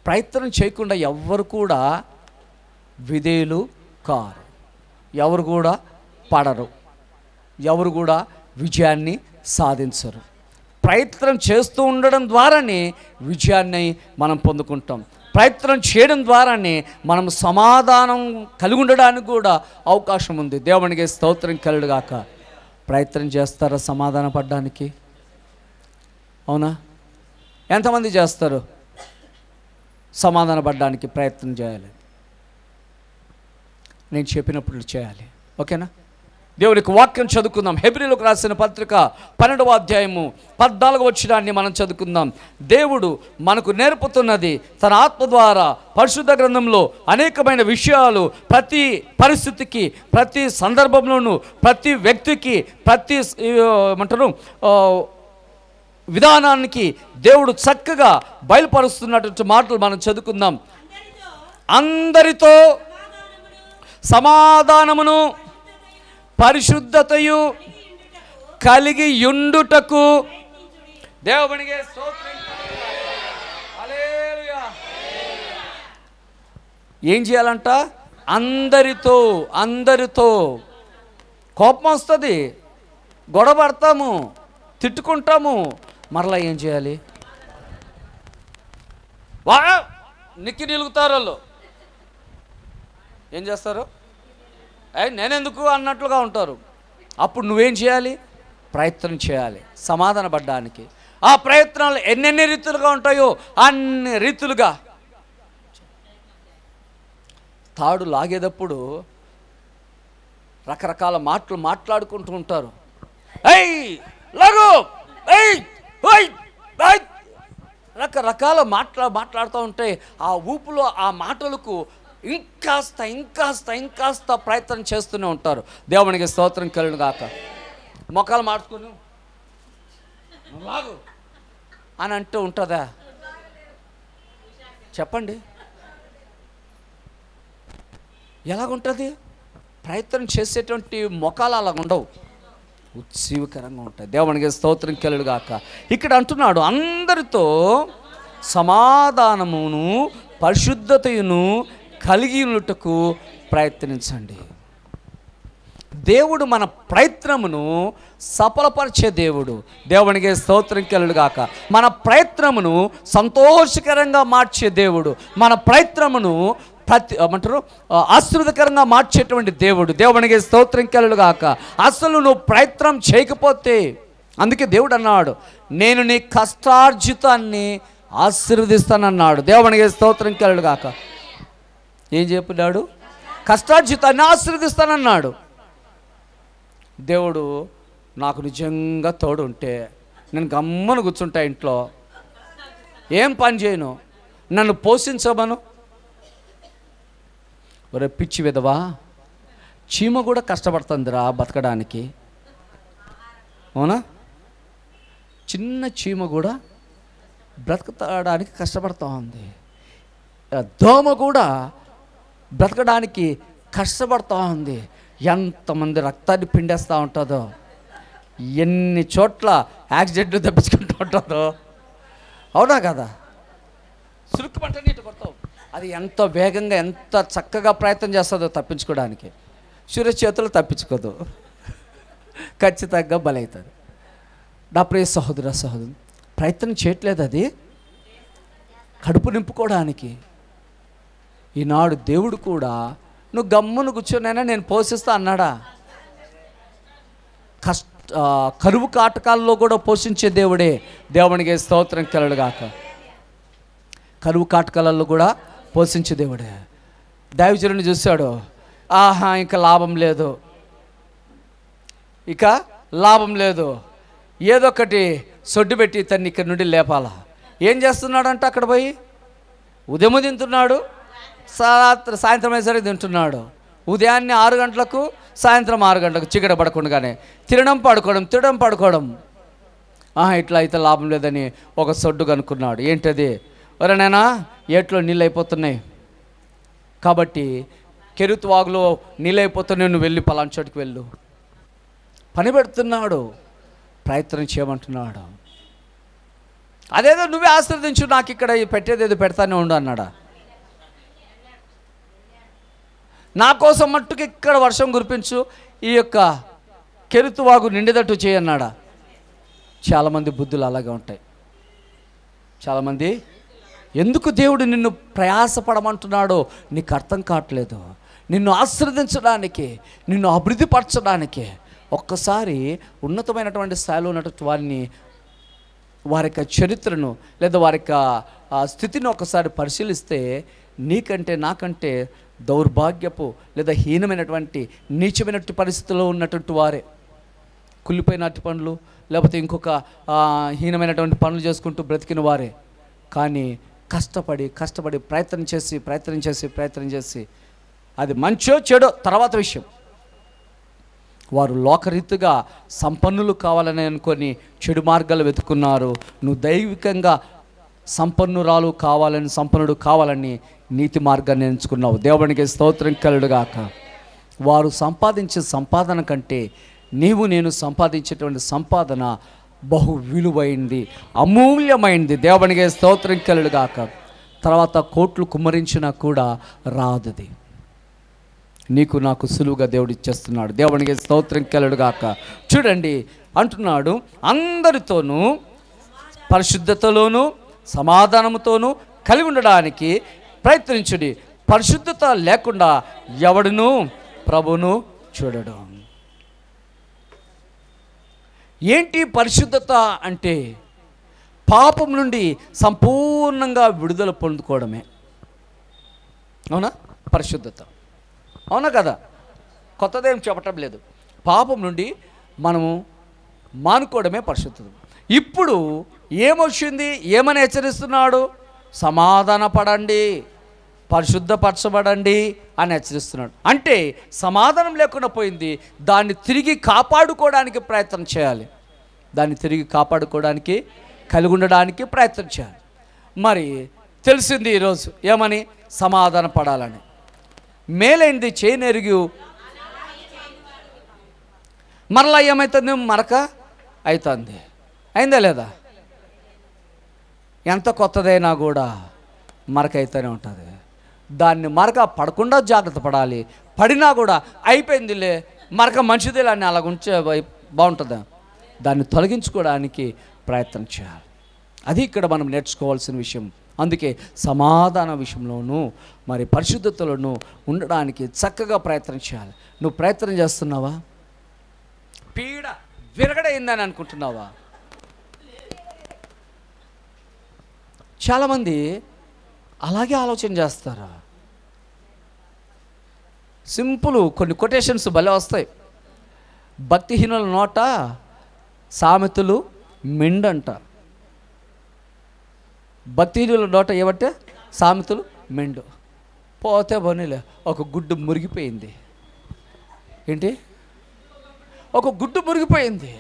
ప్రయత్నం చేయకుండా ఎవ్వరు కూడా విధేయులు కారు, ఎవరు కూడా పడరు, ఎవరు కూడా విజయాన్ని సాధించరు. ప్రయత్నం చేస్తూ ఉండడం ద్వారానే విజయాన్ని మనం పొందుకుంటాం. ప్రయత్నం చేయడం ద్వారానే మనం సమాధానం కలిగి ఉండడానికి కూడా అవకాశం ఉంది. దేవునికి స్తోత్రం కలుగుగాక. ప్రయత్నం చేస్తారా సమాధాన పడడానికి? అవునా? ఎంతమంది చేస్తారు సమాధాన పడడానికి? ప్రయత్నం చేయాలి, నేను చెప్పినప్పుడు చేయాలి. ఓకేనా? దేవునికి వాక్యం చదువుకుందాం. హెబ్రీలకు రాసిన పత్రిక 12వ అధ్యాయము 14వ వచనాన్ని మనం చదువుకుందాం. దేవుడు మనకు నేర్పుతున్నది తన ఆత్మ ద్వారా పరిశుద్ధ గ్రంథంలో అనేకమైన విషయాలు ప్రతి పరిస్థితికి, ప్రతి సందర్భంలోనూ, ప్రతి వ్యక్తికి, ప్రతి ఏమంటారు విధానానికి దేవుడు చక్కగా బయలుపరుస్తున్నటువంటి మాటలు మనం చదువుకుందాం. అందరితో సమాధానమును పరిశుద్ధతయు కలిగి యుండుటకు దేవునికి స్తోత్రం. హల్లెలూయా. ఏం చేయాలంట? అందరితో. కోపం వస్తుంది, గొడవ పడతాము, తిట్టుకుంటాము, మరలా ఏం చేయాలి? నిక్కి నిలుగుతారు వాళ్ళు. ఏం చేస్తారు? నేనెందుకు అన్నట్లుగా ఉంటారు. అప్పుడు నువ్వేం చేయాలి? ప్రయత్నం చేయాలి సమాధాన పడడానికి. ఆ ప్రయత్నాలు ఎన్నెన్ని రీతులుగా ఉంటాయో అన్ని రీతులుగా. తాడు లాగేటప్పుడు రకరకాల మాటలు మాట్లాడుకుంటూ ఉంటారు. లాగు, రకరకాల మాట్లాడుతూ ఉంటే ఆ ఊపులో ఆ మాటలకు ఇంకాస్త ప్రయత్నం చేస్తూనే ఉంటారు. దేవునికి స్తోత్రం కలుగును గాక. మొక్కలు మార్చుకుని లాగు అని అంటూ ఉంటుందా? చెప్పండి, ఎలాగుంటుంది? ప్రయత్నం చేసేటువంటి మొక్కలు అలా ఉండవు, ఉత్సీవకరంగా ఉంటాయి. దేవునికి స్తోత్రం కలుగును గాక. ఇక్కడ అంటున్నాడు, అందరితో సమాధానమును పరిశుద్ధతయును కలిగి ఉన్నట్టుకు ప్రయత్నించండి. దేవుడు మన ప్రయత్నమును సఫలపరిచే దేవుడు. దేవునికి స్తోత్రం కలుగుగాక. మన ప్రయత్నమును సంతోషకరంగా మార్చే దేవుడు. మన ప్రయత్నమును ఆశీర్వాదకరంగా మార్చేటువంటి దేవుడు. దేవునికి స్తోత్రం కలుగుగాక. అసలు నువ్వు ప్రయత్నం చేయకపోతే, అందుకే దేవుడు అన్నాడు, నేను నీ కష్టార్జితాన్ని ఆశీర్వదిస్తానన్నాడు. దేవునికి స్తోత్రం కలుగుగాక. ఏం చెప్పినాడు? కష్టార్జితాన్ని ఆశీర్వదిస్తానన్నాడు. దేవుడు నాకు నిజంగా తోడు ఉంటే నేను గమ్మను కూర్చుంటా ఇంట్లో, ఏం పని చేయను, నన్ను పోషించమను. ఒరే పిచ్చి విధవా, చీమ కూడా కష్టపడుతుందిరా బతకడానికి. అవునా? చిన్న చీమ కూడా బ్రతకడానికి కష్టపడుతూ ఉంది. దోమ కూడా బ్రతకడానికి కష్టపడుతూ ఉంది. ఎంతమంది రక్తాన్ని పిండేస్తూ ఉంటుందో, ఎన్ని చోట్ల యాక్సిడెంట్లు తప్పించుకుంటూ ఉంటుందో. అవునా కదా? సురుక్కుమంటే నీటి కొడతావు, అది ఎంత వేగంగా ఎంత చక్కగా ప్రయత్నం చేస్తుందో తప్పించుకోవడానికి. సూర్య చేతులు తప్పించుకోదు, ఖచ్చితంగా బలవుతుంది. నా ప్రియ సహోదర సహోదరు, ప్రయత్నం చేయట్లేదు అది కడుపు నింపుకోవడానికి. ఈనాడు దేవుడు కూడా నువ్వు గమ్మును కూర్చొనైనా నేను పోషిస్తా అన్నాడా? కరువు కాటకాల్లో కూడా పోషించే దేవుడే. దేవునికి స్తోత్రం కలుగుగాక. కరువు కాటకాలలో కూడా పోషించే దేవుడే. దైవజనుని చూశాడు, ఇంకా లాభం లేదు, ఏదో ఒకటి సొడ్డు పెట్టి తన్ని ఇక్కడి నుండి లేపాలా. ఏం చేస్తున్నాడంటే అక్కడ పోయి ఉదయం తింటున్నాడు, సాయంత్రం అయ్యేసరికి తింటున్నాడు. ఉదయాన్నే 6 గంటలకు, సాయంత్రం 6 గంటలకు, చీకట పడకుండానే తినడం పడుకోవడం. ఇట్లా అయితే లాభం లేదని ఒక సొడ్డు కనుక్కున్నాడు. ఏంటది? ఎవరైనా ఏట్లో నీళ్ళు అయిపోతున్నాయి కాబట్టి, కెరుతు వాగులో నీళ్ళు అయిపోతున్నాయి, నువ్వు వెళ్ళి పలానా చోటుకి వెళ్ళు. పని పెడుతున్నాడు, ప్రయత్నం చేయమంటున్నాడు. అదేదో నువ్వే ఆశీర్వదించు, నాకు ఇక్కడ పెట్టేదేదో పెడతానే ఉండు అన్నాడా? నా కోసం మట్టుకు ఇక్కడ వర్షం కురిపించు, ఈ యొక్క కెరుతువాగు నిండేటట్టు చేయన్నాడా? చాలామంది బుద్ధులు అలాగే ఉంటాయి. చాలామంది ఎందుకు దేవుడు నిన్ను ప్రయాసపడమంటున్నాడో నీకు అర్థం కావట్లేదు. నిన్ను ఆశీర్వదించడానికి, నిన్ను అభివృద్ధిపరచడానికి. ఒక్కసారి ఉన్నతమైనటువంటి స్థాయిలో ఉన్నటువంటి వారి యొక్క చరిత్రను లేదా వారి యొక్క స్థితిని ఒకసారి పరిశీలిస్తే నీకంటే నాకంటే దౌర్భాగ్యపు లేదా హీనమైనటువంటి నీచమైనటువంటి పరిస్థితుల్లో ఉన్నటువంటి వారే. కుళ్ళిపోయిన అట్టి పనులు లేకపోతే ఇంకొక హీనమైనటువంటి పనులు చేసుకుంటూ బ్రతికిన వారే. కానీ కష్టపడి ప్రయత్నం చేసి అది మంచో చెడో తర్వాత విషయం, వారు లోకరీతిగా సంపన్నులు కావాలని అనుకొని చెడు మార్గాలు వెతుకున్నారు. నువ్వు దైవికంగా సంపన్నుడు కావాలని నీతి మార్గాన్ని ఎంచుకున్నావు. దేవునికి స్తోత్రం కలుగుగాక. వారు సంపాదించే సంపాదన కంటే నేను సంపాదించేటువంటి సంపాదన బహు విలువైంది, అమూల్యమైంది. దేవునికి స్తోత్రం కలుగుగాక. తర్వాత కోట్లు కుమ్మరించినా కూడా రాదుది. నీకు నాకు సులువుగా దేవుడు ఇచ్చేస్తున్నాడు. దేవునికి స్తోత్రం కలుగుగాక. చూడండి అంటున్నాడు, అందరితోనూ పరిశుద్ధతలోనూ సమాధానముతోనూ కలిగి ఉండడానికి ప్రయత్నించుడి. పరిశుద్ధత లేకుండా ఎవడును ప్రభును చూడడు. ఏంటి పరిశుద్ధత అంటే? పాపం నుండి సంపూర్ణంగా విడుదల పొందుకోవడమే. అవునా? పరిశుద్ధత. అవునా కదా? కొత్తదేం చెప్పటం లేదు. పాపం నుండి మనము మానుకోవడమే పరిశుద్ధత. ఇప్పుడు ఏమొచ్చింది? ఏమని హెచ్చరిస్తున్నాడు? సమాధాన పడండి, పరిశుద్ధపరచబడండి అని హెచ్చరిస్తున్నాడు. అంటే సమాధానం లేకుండా పోయింది, దాన్ని తిరిగి కాపాడుకోవడానికి ప్రయత్నం చేయాలి. దాన్ని తిరిగి కాపాడుకోవడానికి, కలిగి ఉండడానికి ప్రయత్నం చేయాలి. మరి తెలిసింది ఈరోజు ఏమని? సమాధాన పడాలని. మేలైంది చేయనెరుగు మరలా ఏమవుతుంది? మరక అవుతుంది. అయిందా లేదా? ఎంత కొత్తదైనా కూడా మరక అయితేనే ఉంటుంది. దాన్ని మరక పడకుండా జాగ్రత్త పడాలి. పడినా కూడా అయిపోయిందిలే, మరక మంచిదే అని అలాగుంచే బాగుంటుందా? దాన్ని తొలగించుకోవడానికి ప్రయత్నం చేయాలి. అది ఇక్కడ మనం నేర్చుకోవాల్సిన విషయం. అందుకే సమాధాన విషయంలోనూ మరి పరిశుద్ధతలోనూ ఉండడానికి చక్కగా ప్రయత్నం చేయాలి. నువ్వు ప్రయత్నం చేస్తున్నావా? పీడ విరగడైందని అనుకుంటున్నావా? చాలామంది అలాగే ఆలోచన చేస్తారా? సింపుల్ కొన్ని కొటేషన్స్ భలే వస్తాయి. భక్తిహీనుల నోట సామెతలు మెండంట. భక్తిహీనుల నోట ఏమంటే సామెతలు మెండు. పోతే బనీలే ఒక గుడ్డు మురిగిపోయింది. ఏంటి? ఒక గుడ్డు మురిగిపోయింది.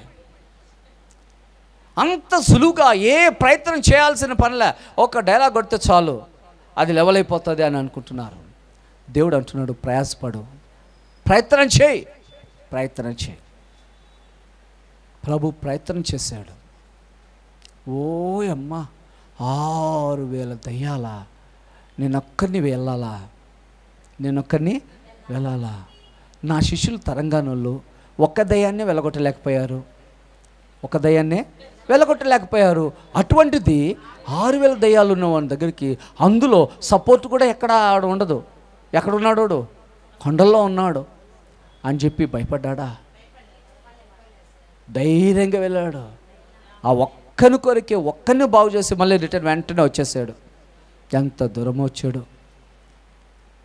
అంత సులువుగా ఏ ప్రయత్నం చేయాల్సిన పనిలే, ఒక డైలాగ్ కొడితే చాలు అది లెవెల్ అయిపోతుంది అని అనుకుంటున్నారు. దేవుడు అంటున్నాడు, ప్రయాసపడు, ప్రయత్నం చేయి. ప్రభు ప్రయత్నం చేశాడు. ఓయమ్మ 6,000 దయ్యాలా? నేనొక్కరిని వెళ్ళాలా? నా శిష్యులు తెలంగాణలో ఒక్క దయ్యాన్నే వెళ్ళగొట్టలేకపోయారు. అటువంటిది 6,000 దయ్యాలు ఉన్న వాడి దగ్గరికి, అందులో సపోర్ట్ కూడా ఎక్కడ ఉండదు. ఎక్కడున్నాడు? కొండల్లో ఉన్నాడు అని చెప్పి భయపడ్డా? ధైర్యంగా వెళ్ళాడు. ఆ ఒక్కని కొరికే ఒక్కరిని బాగు చేసి మళ్ళీ రిటర్న్ వెంటనే వచ్చేసాడు. ఎంత దూరం వచ్చాడు?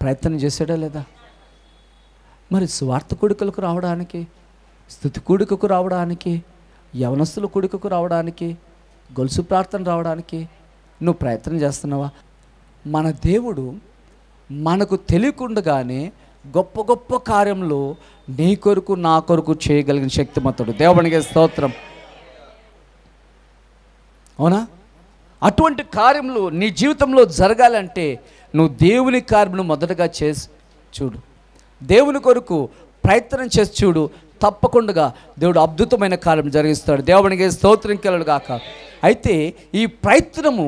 ప్రయత్నం చేశాడా లేదా? మరి స్వార్థ కూడికలకు రావడానికి, స్తుతి కూడికకు రావడానికి, యవనస్తుల కూడికకు రావడానికి, గొలుసు ప్రార్థన రావడానికి నువ్వు ప్రయత్నం చేస్తున్నావా? మన దేవుడు మనకు తెలియకుండానే గొప్ప గొప్ప కార్యములు నీ కొరకు నా కొరకు చేయగలిగిన శక్తిమంతుడు. దేవునికి స్తోత్రం. అవునా? అటువంటి కార్యములు నీ జీవితంలో జరగాలంటే నువ్వు దేవుని కార్యమును మొదటగా చేసి చూడు. దేవుని కొరకు ప్రయత్నం చేసి చూడు. తప్పకుండా దేవుడు అద్భుతమైన కార్యం జరిగిస్తాడు. దేవునికి స్తోత్రం కలుగుగాక. అయితే ఈ ప్రయత్నము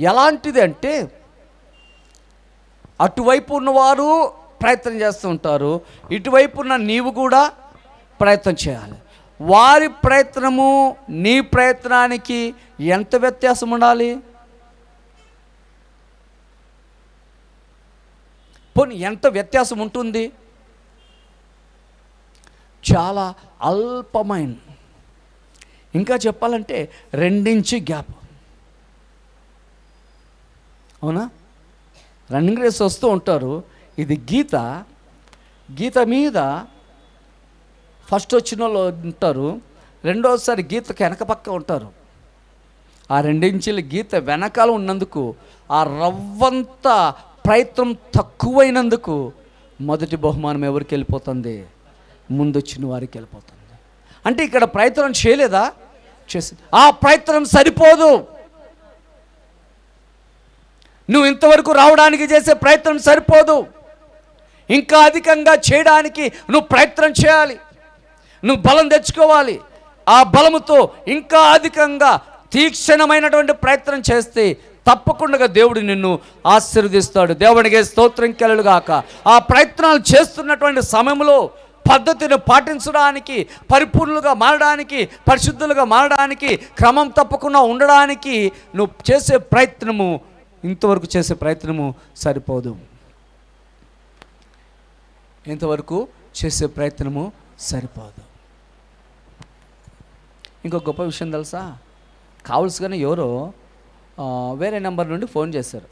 ఎలాంటిది అంటే, అటువైపు ఉన్నవారు ప్రయత్నం చేస్తూ ఉంటారు, ఇటువైపు ఉన్న నీవు కూడా ప్రయత్నం చేయాలి. వారి ప్రయత్నము నీ ప్రయత్నానికి ఎంత వ్యత్యాసం ఉండాలి? పోనీ ఎంత వ్యత్యాసం ఉంటుంది? చాలా అల్పమైన, ఇంకా చెప్పాలంటే 2 ఇంచు గ్యాప్. అవునా? రన్నింగ్ రేస్ వస్తూ ఉంటారు. ఇది గీత మీద ఫస్ట్ వచ్చిన వాళ్ళు ఉంటారు, రెండోసారి గీతకి వెనక పక్క ఉంటారు. ఆ 2 ఇంచుల గీత వెనకాల ఉన్నందుకు, ఆ రవ్వంత ప్రయత్నం తక్కువైనందుకు మొదటి బహుమానం ఎవరికి వెళ్ళిపోతుంది? ముందొచ్చిన వారికి వెళ్ళిపోతుంది. అంటే ఇక్కడ ప్రయత్నం చేయలేదా? చేసింది. ఆ ప్రయత్నం సరిపోదు. నువ్వు ఇంతవరకు రావడానికి చేసే ప్రయత్నం సరిపోదు. ఇంకా అధికంగా చేయడానికి నువ్వు ప్రయత్నం చేయాలి. నువ్వు బలం తెచ్చుకోవాలి. ఆ బలముతో ఇంకా అధికంగా తీక్షణమైనటువంటి ప్రయత్నం చేస్తే తప్పకుండా దేవుడు నిన్ను ఆశీర్వదిస్తాడు. దేవునికి స్తోత్రం కలుగుగాక. ఆ ప్రయత్నాలు చేస్తున్నటువంటి సమయంలో పద్ధతిని పాటించడానికి, పరిపూర్ణులుగా మారడానికి, పరిశుద్ధులుగా మారడానికి, క్రమం తప్పకుండా ఉండడానికి నువ్వు చేసే ప్రయత్నము, ఇంతవరకు చేసే ప్రయత్నము సరిపోదు. ఇంతవరకు చేసే ప్రయత్నము సరిపోదు. ఇంకో గొప్ప విషయం తెలుసా? కావలసిగానే ఎవరో వేరే నెంబర్ నుండి ఫోన్ చేశారు.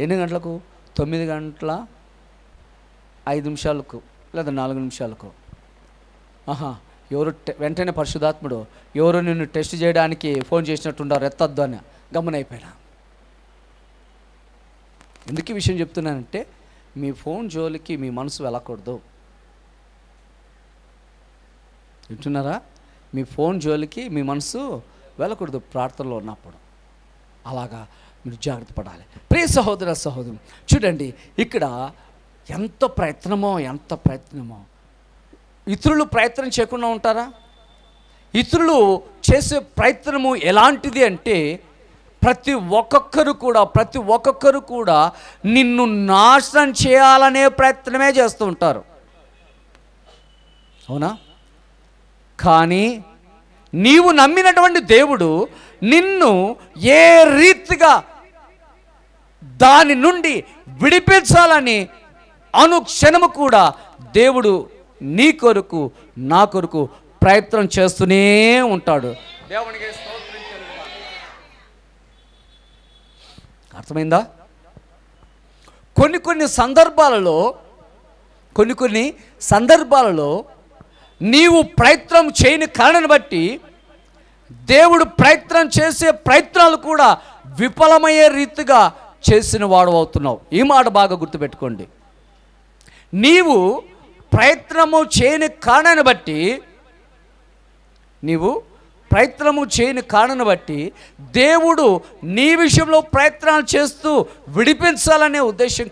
ఎన్ని గంటలకు? 9:05 లేదా 4 ఎవరు వెంటనే పరిశుద్ధాత్ముడు ఎవరు నిన్ను టెస్ట్ చేయడానికి ఫోన్ చేసినట్టుండారు, ఎత్తద్దు అని గమనైపోయినా. ఎందుకు ఈ విషయం చెప్తున్నానంటే, మీ ఫోన్ జోలికి మీ మనసు వెళ్ళకూడదు. వింటున్నారా? మీ ఫోన్ జోలికి మీ మనసు వెళ్ళకూడదు ప్రార్థనలో ఉన్నప్పుడు. అలాగా మీరు జాగ్రత్త పడాలి. ప్రియ సహోదర సహోదరు, చూడండి ఇక్కడ ఎంత ప్రయత్నమో. ఇతరులు ప్రయత్నం చేయకుండా ఉంటారా? ఇతరులు చేసే ప్రయత్నము ఎలాంటిది అంటే, ప్రతి ఒక్కొక్కరు కూడా నిన్ను నాశనం చేయాలనే ప్రయత్నమే చేస్తూ ఉంటారు. అవునా? కానీ నీవు నమ్మినటువంటి దేవుడు నిన్ను ఏ రీతిగా దాని నుండి విడిపించాలని అనుక్షణము కూడా దేవుడు నీ కొరకు నా కొరకు ప్రయత్నం చేస్తూనే ఉంటాడు. దేవునికి స్తోత్రం కలుగుగాక. అర్థమైందా? కొన్ని సందర్భాలలో నీవు ప్రయత్నం చేయని కారణాన్ని బట్టి దేవుడు ప్రయత్నం చేసే ప్రయత్నాలు కూడా విఫలమయ్యే రీతిగా చేసిన వాడు అవుతున్నావు. ఈ మాట బాగా గుర్తుపెట్టుకోండి. నీవు ప్రయత్నము చేయని కారణాన్ని బట్టి దేవుడు నీ విషయంలో ప్రయత్నాలు చేస్తూ విడిపించాలనే ఉద్దేశం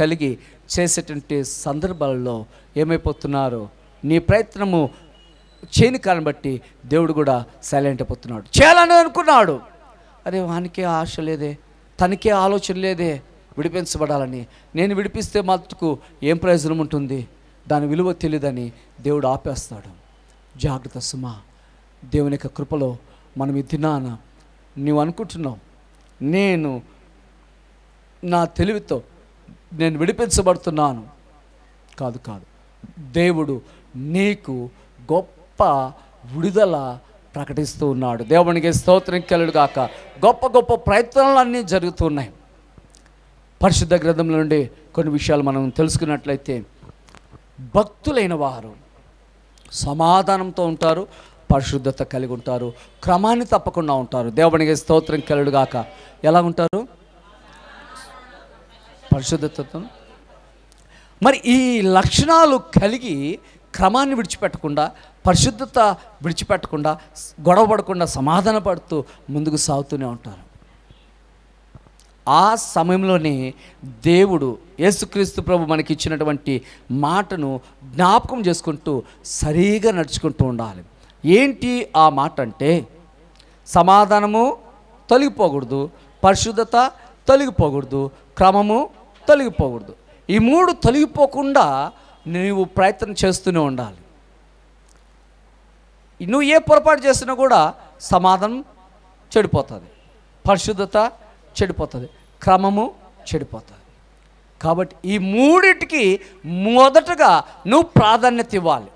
కలిగి చేసేటువంటి సందర్భాలలో ఏమైపోతున్నారు? నీ ప్రయత్నము చేయని కారణం బట్టి దేవుడు కూడా సైలెంట్ అయిపోతున్నాడు. చేయాలని అనుకున్నాడు, అరే వానికే ఆశ లేదే, తనకే ఆలోచన లేదే విడిపించబడాలని. నేను విడిపిస్తే మటుకు ఏం ప్రయోజనం ఉంటుంది? దాని విలువ తెలియదని దేవుడు ఆపేస్తాడు. జాగ్రత్త సుమా. దేవుని యొక్క కృపలో మనం ఈ దినాన నీవు అనుకుంటున్నావు, నేను నా తెలివితో నేను విడిపించబడుతున్నాను. కాదు. దేవుడు నీకు గొప్ప విడుదల ప్రకటిస్తూ ఉన్నాడు. దేవునికి స్తోత్రం కలుగుగాక. గొప్ప ప్రయత్నాలన్నీ జరుగుతున్నాయి. పరిశుద్ధ గ్రంథంలో నుండి కొన్ని విషయాలు మనం తెలుసుకున్నట్లయితే, భక్తులైన వారు సమాధానంతో ఉంటారు, పరిశుద్ధత కలిగి ఉంటారు, క్రమాన్ని తప్పకుండా ఉంటారు. దేవునికి స్తోత్రం కలుగుగాక. ఎలా ఉంటారు? పరిశుద్ధతతో. మరి ఈ లక్షణాలు కలిగి క్రమాన్ని విడిచిపెట్టకుండా, పరిశుద్ధత విడిచిపెట్టకుండా, గొడవ పడకుండా, సమాధాన పడుతూ ముందుకు సాగుతూనే ఉంటారు. ఆ సమయంలోనే దేవుడు యేసుక్రీస్తు ప్రభు మనకి ఇచ్చినటువంటి మాటను జ్ఞాపకం చేసుకుంటూ సరిగా నడుచుకుంటూ ఉండాలి. ఏంటి ఆ మాట అంటే, సమాధానము తొలగిపోకూడదు, పరిశుద్ధత తొలగిపోకూడదు, క్రమము తొలగిపోకూడదు. ఈ మూడు తొలగిపోకుండా నువ్వు ప్రయత్నం చేస్తూనే ఉండాలి. నువ్వు ఏ పొరపాటు చేసినా కూడా సమాధానం చెడిపోతుంది, పరిశుద్ధత చెడిపోతుంది, క్రమము చెడిపోతుంది. కాబట్టి ఈ మూడిటికి మొదటగా నువ్వు ప్రాధాన్యత ఇవ్వాలి.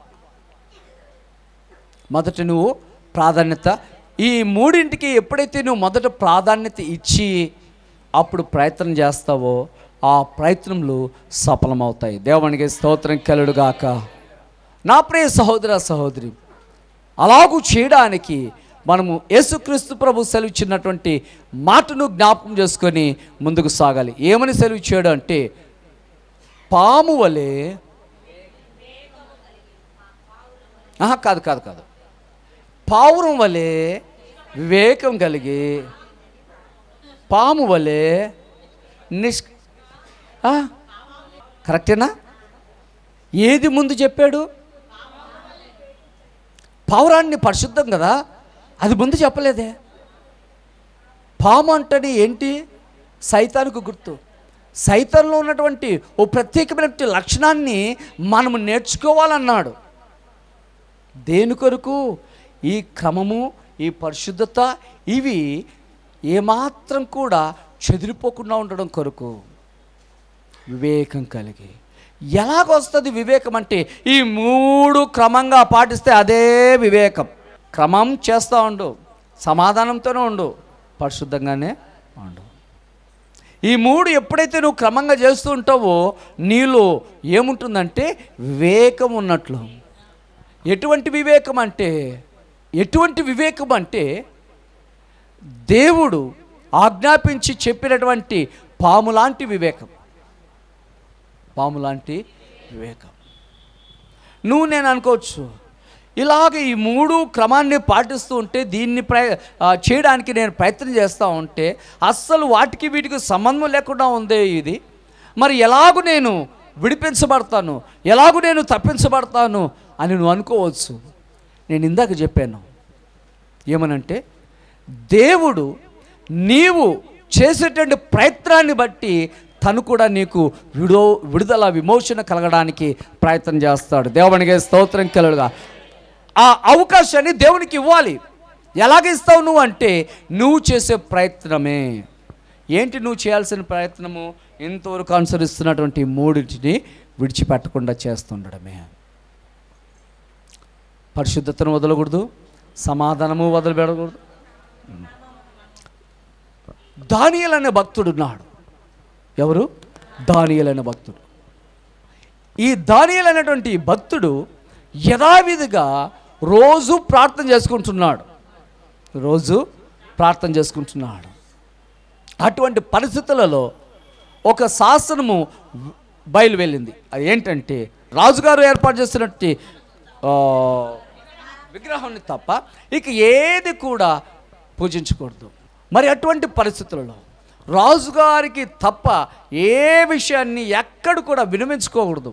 మొదట నువ్వు ప్రాధాన్యత, ఈ మూడింటికి ఎప్పుడైతే నువ్వు మొదట ప్రాధాన్యత ఇచ్చి అప్పుడు ప్రయత్నం చేస్తావో ఆ ప్రయత్నములు సఫలమవుతాయి. దేవునికి స్తోత్రం కలుగుగాక. నా ప్రియ సహోదర సహోదరి, అలాగూ చేయడానికి మనము యేసుక్రీస్తు ప్రభు సెలవిచ్చినటువంటి మాటను జ్ఞాపకం చేసుకొని ముందుకు సాగాలి. ఏమని సెలవిచ్చాడు అంటే, పాము వలె కాదు కాదు కాదు పావురం వలె వివేకం కలిగి, పాము వలె కరెక్టేనా? ఏది ముందు చెప్పాడు? పావురాన్ని పరిశుద్ధం కదా, అది ముందు చెప్పలేదే. పాము అంటే ఏంటి? సైతానికి గుర్తు. సైతాన్లో ఉన్నటువంటి ఓ ప్రత్యేకమైనటువంటి లక్షణాన్ని మనము నేర్చుకోవాలన్నాడు. దేని కొరకు? ఈ క్రమము, ఈ పరిశుద్ధత, ఇవి ఏమాత్రం కూడా చెదిరిపోకుండా ఉండడం కొరకు. వివేకం కలిగి. ఎలాగొస్తుంది వివేకం అంటే, ఈ మూడు క్రమంగా పాటిస్తే అదే వివేకం. క్రమం చేస్తూ ఉండు, సమాధానంతోనే ఉండు, పరిశుద్ధంగానే ఉండు. ఈ మూడు ఎప్పుడైతే నువ్వు క్రమంగా చేస్తూ ఉంటావో నీలో ఏముంటుందంటే వివేకం ఉన్నట్లు. ఎటువంటి వివేకం అంటే దేవుడు ఆజ్ఞాపించి చెప్పినటువంటి పాము లాంటి వివేకం. నువ్వు నేను అనుకోవచ్చు, ఇలాగ ఈ మూడు క్రమాన్ని పాటిస్తూ ఉంటే, దీన్ని చేయడానికి నేను ప్రయత్నం చేస్తూ ఉంటే అస్సలు వాటికి వీటికి సంబంధం లేకుండా ఉందే ఇది. మరి ఎలాగూ నేను విడిపించబడతాను, ఎలాగూ నేను తప్పించబడతాను అని నువ్వు అనుకోవచ్చు. నేను ఇందాక చెప్పాను ఏమనంటే, దేవుడు నీవు చేసేటువంటి ప్రయత్నాన్ని బట్టి తను కూడా నీకు విడుదల విమోచన కలగడానికి ప్రయత్నం చేస్తాడు. దేవునికి స్తోత్రం కలుగుగా. ఆ అవకాశాన్ని దేవునికి ఇవ్వాలి. ఎలాగ ఇస్తావు నువ్వు అంటే, నువ్వు చేసే ప్రయత్నమే. ఏంటి నువ్వు చేయాల్సిన ప్రయత్నము? ఇంతవరకు అనుసరిస్తున్నటువంటి మూడింటిని విడిచిపెట్టకుండా చేస్తుండడమే. పరిశుద్ధతను వదలకూడదు, సమాధానము వదిలిపెట్టకూడదు. దానియేలు అనే భక్తుడు ఉన్నాడు. ఎవరు? దానియేలు అనే భక్తుడు. ఈ దానియేలు అనేటువంటి భక్తుడు యథావిధిగా రోజు ప్రార్థన చేసుకుంటున్నాడు. అటువంటి పరిస్థితులలో ఒక శాసనము బయలువెళ్ళింది. అది ఏంటంటే, రాజుగారు ఏర్పాటు చేసినట్టు విగ్రహాన్ని తప్ప ఇక ఏది కూడా పూజించకూడదు. మరి అటువంటి పరిస్థితులలో రాజుగారికి తప్ప ఏ విషయాన్ని ఎక్కడ కూడా వినిపించుకోకూడదు.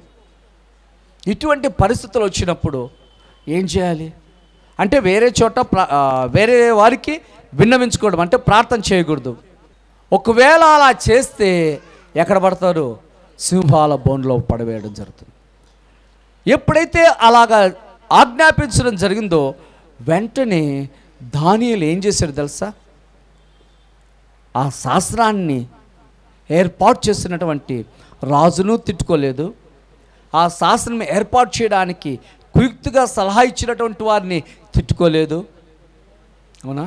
ఇటువంటి పరిస్థితులు వచ్చినప్పుడు ఏం చేయాలి అంటే, వేరే చోట వేరే వారికి విన్నవించుకోవడం అంటే ప్రార్థన చేయకూడదు. ఒకవేళ అలా చేస్తే ఎక్కడ పడతారు? సింహాల బోన్లో పడవేయడం జరుగుతుంది. ఎప్పుడైతే అలాగా ఆజ్ఞాపించడం జరిగిందో వెంటనే దానియేలు ఏం చేశాడు తెలుసా? ఆ శాస్త్రాన్ని ఏర్పాటు చేసినటువంటి రాజును తిట్టుకోలేదు, ఆ శాస్త్రం ఏర్పాటు చేయడానికి కుయుక్తిగా సలహా ఇచ్చినటువంటి వారిని తిట్టుకోలేదు. అవునా?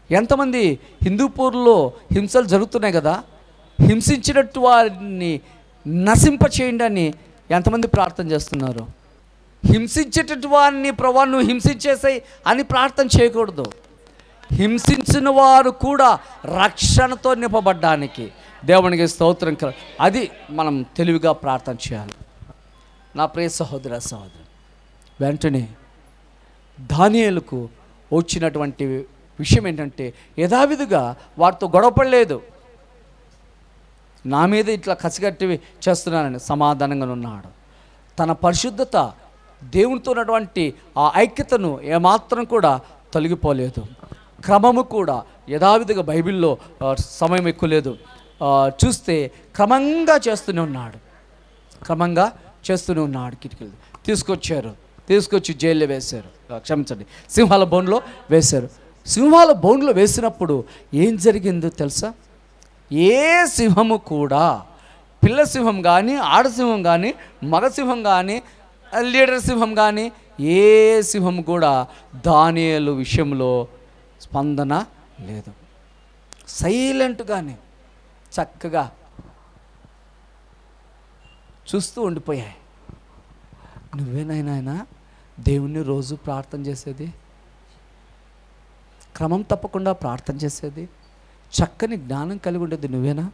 ఎంతమంది హిందూపూర్లో హింసలు జరుగుతున్నాయి కదా, హింసించినట్టు వారిని నశింపచేయండి అని ఎంతమంది ప్రార్థన చేస్తున్నారు? హింసించేటట్టు వారిని ప్రభా నువ్వు హింసించేసాయి అని ప్రార్థన చేయకూడదు. హింసించిన వారు కూడా రక్షణతో నింపబడ్డానికి దేవునికి స్తోత్రం కల, అది మనం తెలివిగా ప్రార్థన చేయాలి. నా ప్రియ సహోదర సహోదరు, వెంటనే దానియేలుకు వచ్చినటువంటి విషయం ఏంటంటే, యథావిధిగా వారితో గొడవపడలేదు. నా మీద ఇట్లా కసిగట్టి చేస్తున్నానని సమాధానంగా ఉన్నాడు. తన పరిశుద్ధత దేవునితో ఉన్నటువంటి ఆ ఐక్యతను ఏమాత్రం కూడా తొలగిపోలేదు. క్రమము కూడా యథావిధిగా బైబిల్లో సమయం ఎక్కువ లేదు, చూస్తే క్రమంగా చేస్తూనే ఉన్నాడు, క్రమంగా చేస్తూనే ఉన్నాడు. కిటికీలు తీసుకొచ్చి జైల్లో వేశారు, క్షమించండి, సింహాల బోన్లో వేశారు. సింహాల బోన్లో వేసినప్పుడు ఏం జరిగిందో తెలుసా? ఏ సింహము కూడా, పిల్ల సింహం కానీ, ఆడసింహం కానీ, మగసింహం కానీ, లీడర్ సింహం కానీ, ఏ సింహం కూడా దానియేలు విషయంలో స్పందన లేదు. సైలెంట్గానే చక్కగా చూస్తూ ఉండిపోయాయి. నువ్వేనాయనా దేవుణ్ణి రోజు ప్రార్థన చేసేది, క్రమం తప్పకుండా ప్రార్థన చేసేది, చక్కని జ్ఞానం కలిగి ఉండేది నువ్వేనా?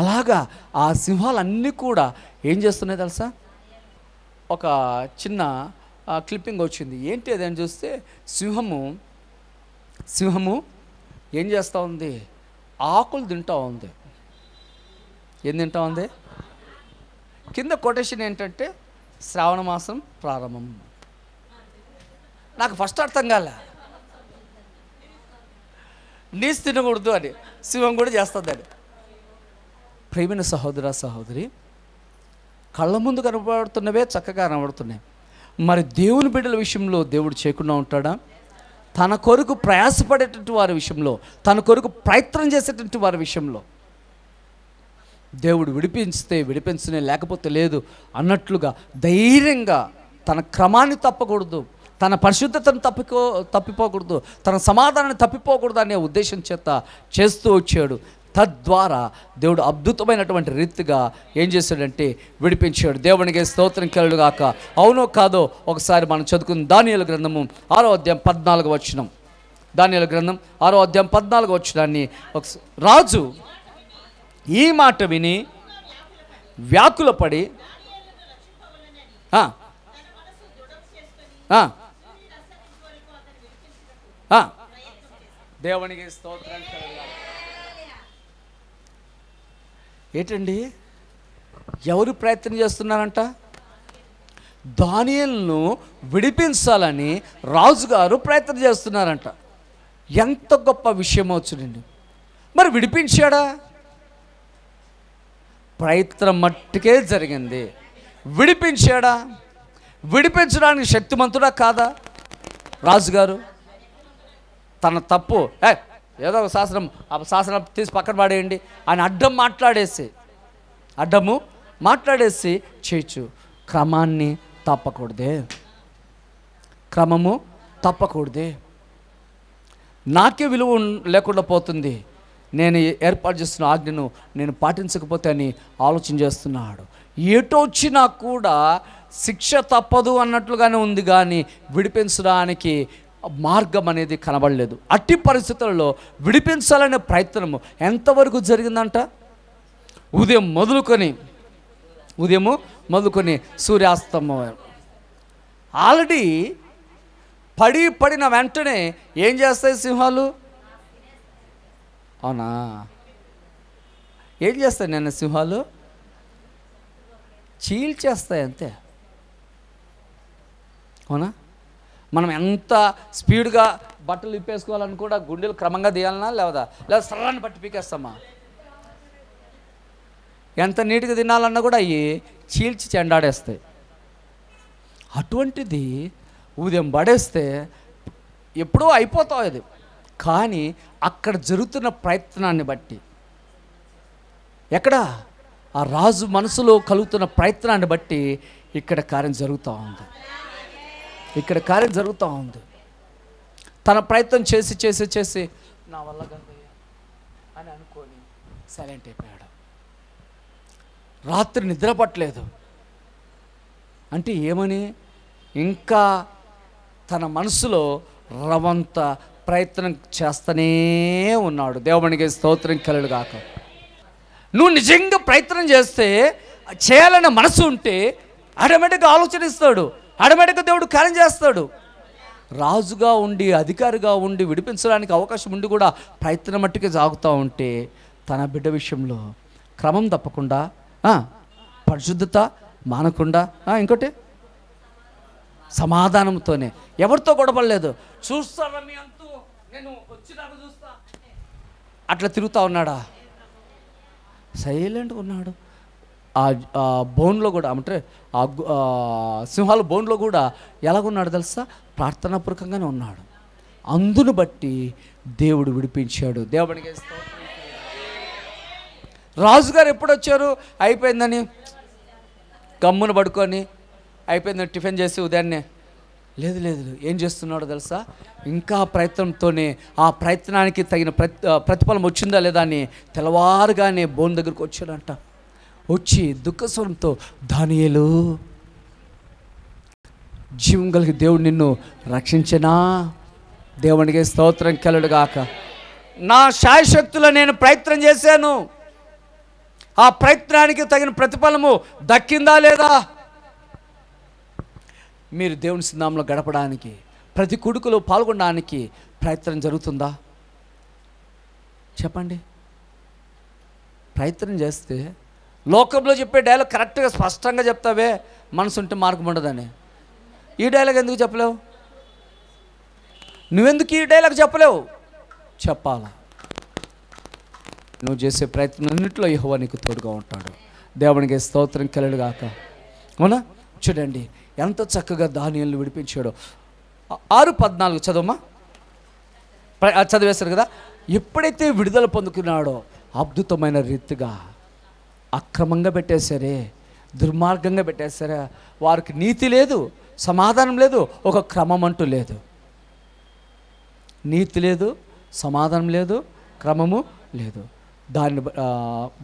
అలాగా ఆ సింహాలన్నీ కూడా ఏం చేస్తున్నాయి తెలుసా? ఒక చిన్న క్లిప్పింగ్ వచ్చింది. ఏంటి అది అని చూస్తే సింహము ఏం చేస్తూ ఉంది? ఆకులు తింటూ ఉంది. ఏం తింటూ ఉంది? కింద కొటేషన్ ఏంటంటే శ్రావణ మాసం ప్రారంభం. నాకు ఫస్ట్ అర్థం కాలే, నీసు తినకూడదు అని సింహం కూడా చేస్తుంది అని. ప్రియమైన సహోదర సహోదరి, కళ్ళ ముందు కనబడుతున్నవే చక్కగా కనబడుతున్నాయి. మరి దేవుని బిడ్డల విషయంలో దేవుడు చేయకుండా ఉంటాడా? తన కొరకు ప్రయాసపడేటువంటి వారి విషయంలో, తన కొరకు ప్రయత్నం చేసేటువంటి వారి విషయంలో దేవుడు విడిపిస్తే విడిపించనే, లేకపోతే లేదు అన్నట్లుగా ధైర్యంగా తన క్రమాన్ని తప్పకూడదు, తన పరిశుద్ధతను తప్పిపోకూడదు, తన సమాధానాన్ని తప్పిపోకూడదు అనే ఉద్దేశం చేత చేస్తూ వచ్చాడు. తద్వారా దేవుడు అద్భుతమైనటువంటి రీతిగా ఏం చేశాడంటే విడిపించాడు. దేవునికి స్తోత్రం కలుగుగాక. అవునో కాదో ఒకసారి మనం చదువుకున్న దానియేలు గ్రంథము 6వ అధ్యాయం 14వ వచనం. దానియేలు గ్రంథం 6వ అధ్యాయం 14వ వచనాన్ని రాజు ఈ మాట విని వ్యాకులపడి దేవునికి స్తోత్రం కలుగుగాక. ఏంటండి, ఎవరు ప్రయత్నం చేస్తున్నారంట? దానియేలును విడిపించాలని రాజుగారు ప్రయత్నం చేస్తున్నారంట. ఎంత గొప్ప విషయం వచ్చునండి. మరి విడిపించాడా? ప్రయత్నం మట్టుకే జరిగింది. విడిపించాడా? విడిపించడానికి శక్తిమంతుడా కాదా రాజుగారు? తన తప్పు ఏదో ఒక శాసనం తీసి పక్కన పడేయండి అని అడ్డము మాట్లాడేసి చేయొచ్చు. క్రమము తప్పకూడదే. నాకే విలువ లేకుండా పోతుంది, నేను ఏర్పాటు చేస్తున్న ఆజ్ఞను నేను పాటించకపోతే అని ఆలోచన చేస్తున్నాడు. ఎటు వచ్చినా కూడా శిక్ష తప్పదు అన్నట్లుగానే ఉంది, కానీ విడిపించడానికి మార్గం అనేది కనబడలేదు. అట్టి పరిస్థితులలో విడిపించాలనే ప్రయత్నము ఎంతవరకు జరిగిందంట? ఉదయం మొదలుకొని సూర్యాస్తమం. ఆల్రెడీ పడిన వెంటనే ఏం చేస్తాయి సింహాలు? అవునా? ఏం చేస్తాయి నేను సింహాలు? చీల్చేస్తాయి అంతే. అవునా? మనం ఎంత స్పీడ్గా బట్టలు ఇప్పేసుకోవాలని కూడా గుండెలు క్రమంగా తీయాలన్నా లేదా సర్రాన్ని పట్టి పీకేస్తామా? ఎంత నీట్గా తినాలన్నా కూడా అవి చీల్చి చెండాడేస్తాయి. అటువంటిది ఉదయం పడేస్తే ఎప్పుడో అయిపోతావు అది. కానీ అక్కడ జరుగుతున్న ప్రయత్నాన్ని బట్టి, ఎక్కడ ఆ రాజు మనసులో కలుగుతున్న ప్రయత్నాన్ని బట్టి ఇక్కడ కార్యం జరుగుతూ ఉంది. తన ప్రయత్నం చేసి నా వల్ల కాదయ్యా అని అనుకొని సైలెంట్ అయిపోయాడు. రాత్రి నిద్ర పట్టలేదు. అంటే ఏమని? ఇంకా తన మనసులో రవంత ప్రయత్నం చేస్తూనే ఉన్నాడు. దేవునికి స్తోత్రం కలుగుగాక. నువ్వు నిజంగా ప్రయత్నం చేస్తే, చేయాలనే మనసు ఉంటే ఆటోమేటిక్గా ఆలోచనిస్తాడు, ఆటోమేటిక్గా దేవుడు కార్యం చేస్తాడు. రాజుగా ఉండి, అధికారిగా ఉండి, విడిపించడానికి అవకాశం ఉండి కూడా ప్రయత్నం మట్టుకే సాగుతూ ఉంటే తన బిడ్డ విషయంలో క్రమం తప్పకుండా పరిశుద్ధత మానకుండా ఇంకోటి సమాధానంతోనే, ఎవరితో గొడవలేదు. చూస్తారా మీ అంతు, నేను వచ్చినాక చూస్తా, అట్లా తిరుగుతూ ఉన్నాడా? సైలెంట్గా ఉన్నాడు. ఆ బోన్లో కూడా అంటే సింహాల బోన్లో కూడా ఎలాగున్నాడు తెలుసా? ప్రార్థనాపూర్వకంగానే ఉన్నాడు. అందును బట్టి దేవుడు విడిపించాడు. దేవునికి రాజుగారు ఎప్పుడు వచ్చారు? అయిపోయిందని గమ్మున పడుకొని అయిపోయిందని టిఫిన్ చేసి ఉదయాన్నే లేదు ఏం చేస్తున్నాడో తెలుసా? ఇంకా ప్రయత్నంతోనే ఆ ప్రయత్నానికి తగిన ప్రతిఫలం వచ్చిందా లేదా అని తెల్లవారుగానే బోన్ దగ్గరికి వచ్చాడంట. వచ్చి దుఃఖస్వరంతో, దానియేలు, జీవం కలిగి దేవుడు నిన్ను రక్షించనా? దేవునికి స్తోత్రం కలుగుగాక. నా శాయశక్తులో నేను ప్రయత్నం చేశాను, ఆ ప్రయత్నానికి తగిన ప్రతిఫలము దక్కిందా లేదా? మీరు దేవుని సిద్ధంలో గడపడానికి, ప్రతి కొడుకులో పాల్గొనడానికి ప్రయత్నం జరుగుతుందా? చెప్పండి. ప్రయత్నం చేస్తే లోకంలో చెప్పే డైలాగ్ కరెక్ట్గా స్పష్టంగా చెప్తావే, మనసు ఉంటే మార్గం ఉండదని. ఈ డైలాగ్ ఎందుకు చెప్పలేవు? నువ్వెందుకు ఈ డైలాగ్ చెప్పలేవు? చెప్పాలా? నువ్వు చేసే ప్రయత్నం అన్నింటిలో యెహోవా నీకు తోడుగా ఉంటాడు. దేవునికి స్తోత్రం కలుగుగాక. అవునా? చూడండి ఎంత చక్కగా దానియేలును విడిపించాడో. 6:14 చదవమ్మా. చదివేశారు కదా. ఎప్పుడైతే విడుదల పొందుకున్నాడో అద్భుతమైన రీతిగా అక్రమంగా పెట్టేశారే, దుర్మార్గంగా పెట్టేశారా, వారికి నీతి లేదు, సమాధానం లేదు, ఒక క్రమం అంటూ లేదు. నీతి లేదు, సమాధానం లేదు, క్రమము లేదు.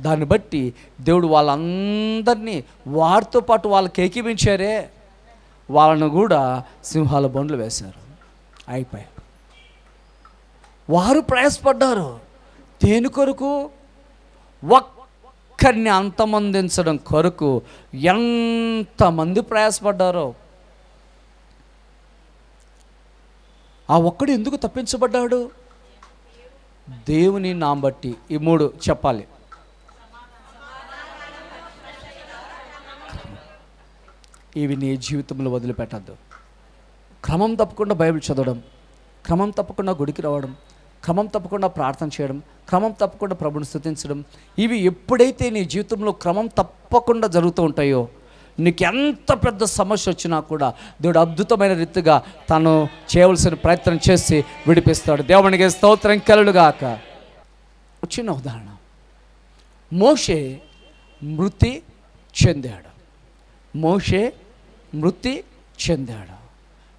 దాన్ని బట్టి దేవుడు వాళ్ళందరినీ వారితో పాటు వాళ్ళకి ఏకీపించారే, వాళ్ళను కూడా సింహాల బొండ్లు వేశారు. అయిపోయారు. వారు ప్రయాసపడ్డారు. దేని కొరకు? ఒక్కరిని అంతమొందించడం కొరకు ఎంతమంది ప్రయాసపడ్డారో. ఆ ఒక్కడు ఎందుకు తప్పించబడ్డాడు? దేవుని నామ బట్టి. ఈ 3 చెప్పాలి. ఇవి నీ జీవితంలో వదిలిపెట్టద్దు. క్రమం తప్పకుండా బైబిల్ చదవడం, క్రమం తప్పకుండా గుడికి రావడం, క్రమం తప్పకుండా ప్రార్థన చేయడం, క్రమం తప్పకుండా ప్రభుని స్తుతించడం, ఇవి ఎప్పుడైతే నీ జీవితంలో క్రమం తప్పకుండా జరుగుతూ ఉంటాయో, నీకు ఎంత పెద్ద సమస్య వచ్చినా కూడా దేవుడు అద్భుతమైన రీతిగా తను చేయవలసిన ప్రయత్నం చేసి విడిపిస్తాడు. దేవునికి స్తోత్రం కలుగుగాక. చిన్న ఉదాహరణ. మోషే మృతి చెందాడు.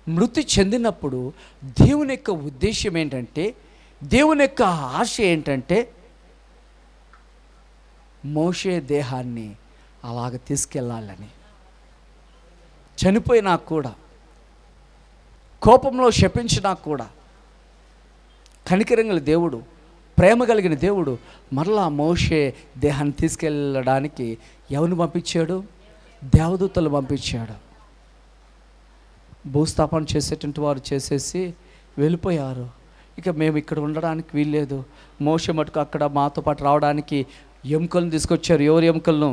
మృతి చెందినప్పుడు దేవుని యొక్క ఉద్దేశం ఏంటంటే, దేవుని యొక్క ఆశ ఏంటంటే, మోషే దేహాన్ని అలాగ తీసుకెళ్ళాలని. చనిపోయినా కూడా, కోపంలో శపించినా కూడా, కనికరంగల దేవుడు, ప్రేమ కలిగిన దేవుడు మరలా మోషే దేహాన్ని తీసుకెళ్ళడానికి ఎవరిని పంపించాడు? దేవదూతలు పంపించాడు. భూస్థాపన చేసేటువంటి వారు చేసేసి వెళ్ళిపోయారు. ఇక మేము ఇక్కడ ఉండడానికి వీల్లేదు. మోషే మటుకు అక్కడ మాతో పాటు రావడానికి ఎముకలను తీసుకొచ్చారు. ఎవరు ఎముకలను?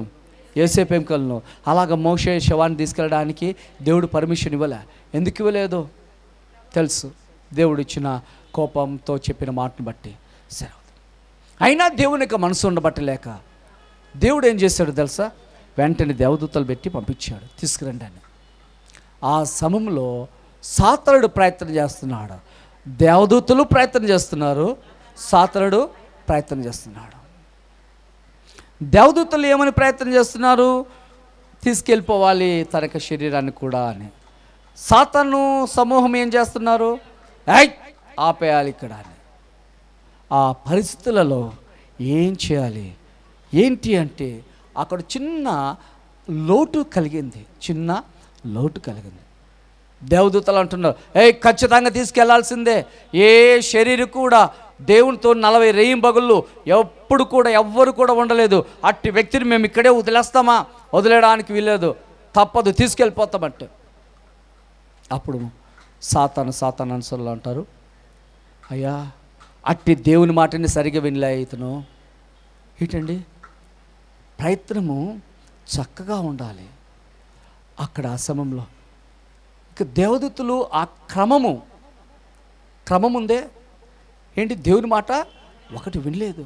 యోసేపు ఎముకలను. అలాగ మోషే శవాన్ని తీసుకెళ్ళడానికి దేవుడు పర్మిషన్ ఇవ్వలే. ఎందుకు ఇవ్వలేదు తెలుసు, దేవుడు ఇచ్చిన కోపంతో చెప్పిన మాటను బట్టి. సరే, అయినా దేవుని యొక్క మనసు ఉండబట్టలేక దేవుడు ఏం చేశాడు తెలుసా? వెంటనే దేవదూతలు పెట్టి పంపించాడు, తీసుకురండి అని. ఆ సమయంలో సాతానుడు ప్రయత్నం చేస్తున్నాడు. దేవదూతలు ప్రయత్నం చేస్తున్నారు, సాతానుడు ప్రయత్నం చేస్తున్నాడు. దేవదూతలు ఏమని ప్రయత్నం చేస్తున్నారు? తీసుకెళ్ళిపోవాలి తన యొక్క శరీరాన్ని కూడా అని. సాతాను సమూహం ఏం చేస్తున్నారు? ఆపేయాలి ఇక్కడ అని. ఆ పరిస్థితులలో ఏం చేయాలి? ఏంటి అంటే అక్కడ చిన్న లోటు కలిగింది. దేవదూతలు అంటున్నారు, ఖచ్చితంగా తీసుకెళ్లాల్సిందే. ఏ శరీరం కూడా దేవునితో 40 రేయింబగళ్ళు ఎప్పుడు కూడా ఎవ్వరు కూడా ఉండలేదు. అట్టి వ్యక్తిని మేము ఇక్కడే వదిలేస్తామా? వదిలేయడానికి వీల్లేదు, తప్పదు, తీసుకెళ్ళిపోతామంటే. అప్పుడు సాతాను అనుసరులు అంటారు, అయ్యా అట్టి దేవుని మాటని సరిగా వినలే ఇతను. ఏంటండి? ప్రయత్నము చక్కగా ఉండాలి, అక్కడ ఆ సమయంలో ఇక దేవదూతలు ఆ క్రమం ఉందే ఏంటి, దేవుని మాట ఒకటి వినలేదు.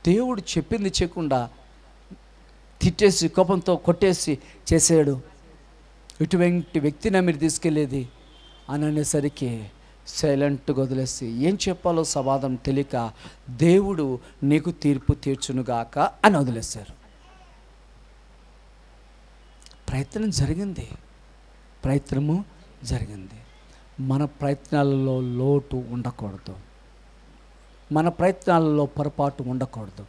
దేవుడు చెప్పింది చేయకుండా తిట్టేసి కోపంతో కొట్టేసి చేసాడు. ఇటువంటి వ్యక్తిని మీరు తీసుకెళ్ళేది అని అనేసరికి సైలెంట్గా వదిలేసి ఏం చెప్పాలో సమాధానం తెలియక దేవుడు నీకు తీర్పు తీర్చునుగాక అని వదిలేశారు. ప్రయత్నము జరిగింది. మన ప్రయత్నాలలో లోటు ఉండకూడదు, మన ప్రయత్నాలలో పొరపాటు ఉండకూడదు.